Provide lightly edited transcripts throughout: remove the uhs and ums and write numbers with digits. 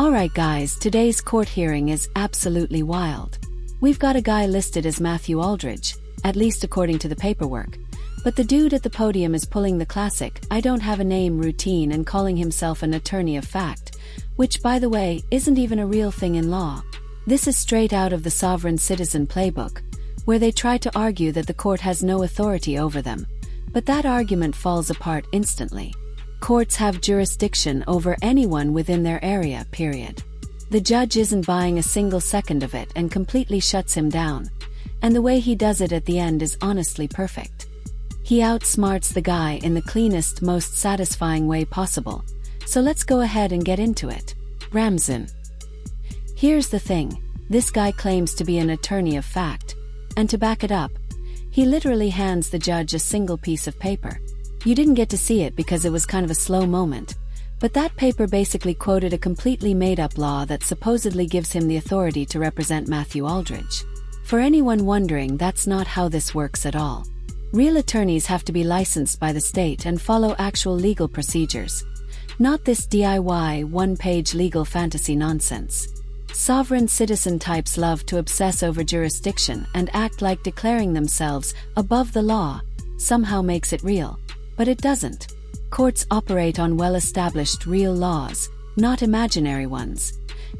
Alright guys, today's court hearing is absolutely wild. We've got a guy listed as Matthew Aldridge, at least according to the paperwork. But the dude at the podium is pulling the classic "I don't have a name" routine and calling himself an attorney of fact, which, by the way, isn't even a real thing in law. This is straight out of the Sovereign Citizen playbook, where they try to argue that the court has no authority over them. But that argument falls apart instantly. Courts have jurisdiction over anyone within their area, period. The judge isn't buying a single second of it and completely shuts him down. And the way he does it at the end is honestly perfect. He outsmarts the guy in the cleanest, most satisfying way possible. So let's go ahead and get into it. Ramzan. Here's the thing, this guy claims to be an attorney of fact. And to back it up, he literally hands the judge a single piece of paper. You didn't get to see it because it was kind of a slow moment, but that paper basically quoted a completely made-up law that supposedly gives him the authority to represent Matthew Aldridge. For anyone wondering, that's not how this works at all. Real attorneys have to be licensed by the state and follow actual legal procedures. Not this DIY one-page legal fantasy nonsense. Sovereign citizen types love to obsess over jurisdiction and act like declaring themselves above the law somehow makes it real. But it doesn't. Courts operate on well-established real laws, not imaginary ones.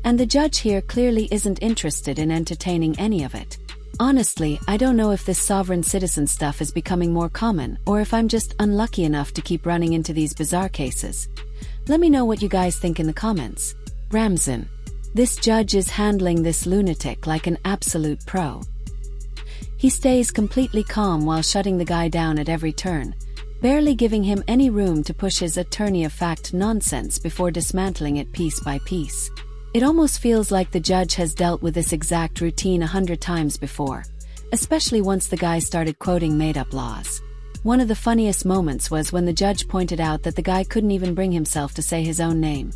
And the judge here clearly isn't interested in entertaining any of it. Honestly, I don't know if this sovereign citizen stuff is becoming more common or if I'm just unlucky enough to keep running into these bizarre cases. Let me know what you guys think in the comments. Ramzan. This judge is handling this lunatic like an absolute pro. He stays completely calm while shutting the guy down at every turn, barely giving him any room to push his attorney of fact nonsense before dismantling it piece by piece. It almost feels like the judge has dealt with this exact routine 100 times before, especially once the guy started quoting made-up laws. One of the funniest moments was when the judge pointed out that the guy couldn't even bring himself to say his own name.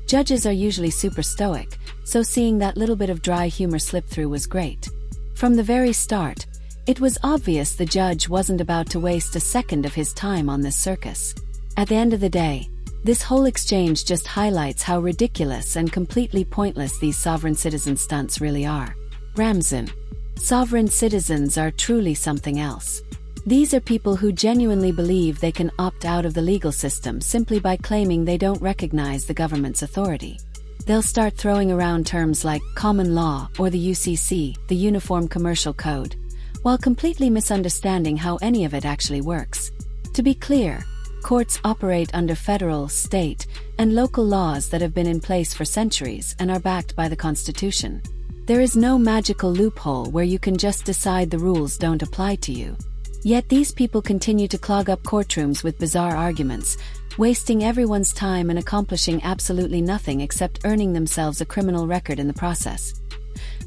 Judges are usually super stoic, so seeing that little bit of dry humor slip through was great. From the very start, it was obvious the judge wasn't about to waste a second of his time on this circus. At the end of the day, this whole exchange just highlights how ridiculous and completely pointless these sovereign citizen stunts really are. Ramzan. Sovereign citizens are truly something else. These are people who genuinely believe they can opt out of the legal system simply by claiming they don't recognize the government's authority. They'll start throwing around terms like common law or the UCC, the Uniform Commercial Code, while completely misunderstanding how any of it actually works. To be clear, courts operate under federal, state, and local laws that have been in place for centuries and are backed by the Constitution. There is no magical loophole where you can just decide the rules don't apply to you. Yet these people continue to clog up courtrooms with bizarre arguments, wasting everyone's time and accomplishing absolutely nothing except earning themselves a criminal record in the process.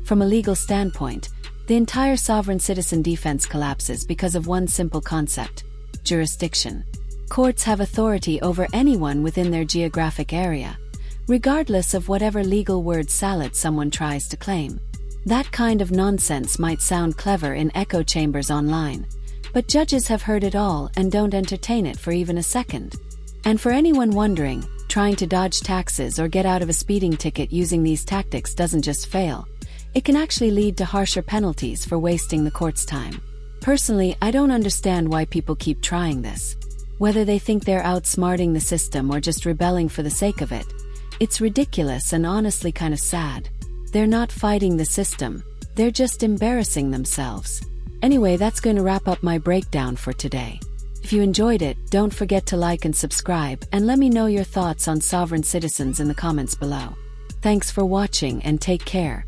From a legal standpoint, the entire sovereign citizen defense collapses because of one simple concept: jurisdiction. Courts have authority over anyone within their geographic area, regardless of whatever legal word salad someone tries to claim. That kind of nonsense might sound clever in echo chambers online, but judges have heard it all and don't entertain it for even a second. And for anyone wondering, trying to dodge taxes or get out of a speeding ticket using these tactics doesn't just fail. It can actually lead to harsher penalties for wasting the court's time. Personally, I don't understand why people keep trying this. Whether they think they're outsmarting the system or just rebelling for the sake of it, it's ridiculous and honestly kind of sad. They're not fighting the system, they're just embarrassing themselves. Anyway, that's going to wrap up my breakdown for today. If you enjoyed it, don't forget to like and subscribe, and let me know your thoughts on sovereign citizens in the comments below. Thanks for watching and take care.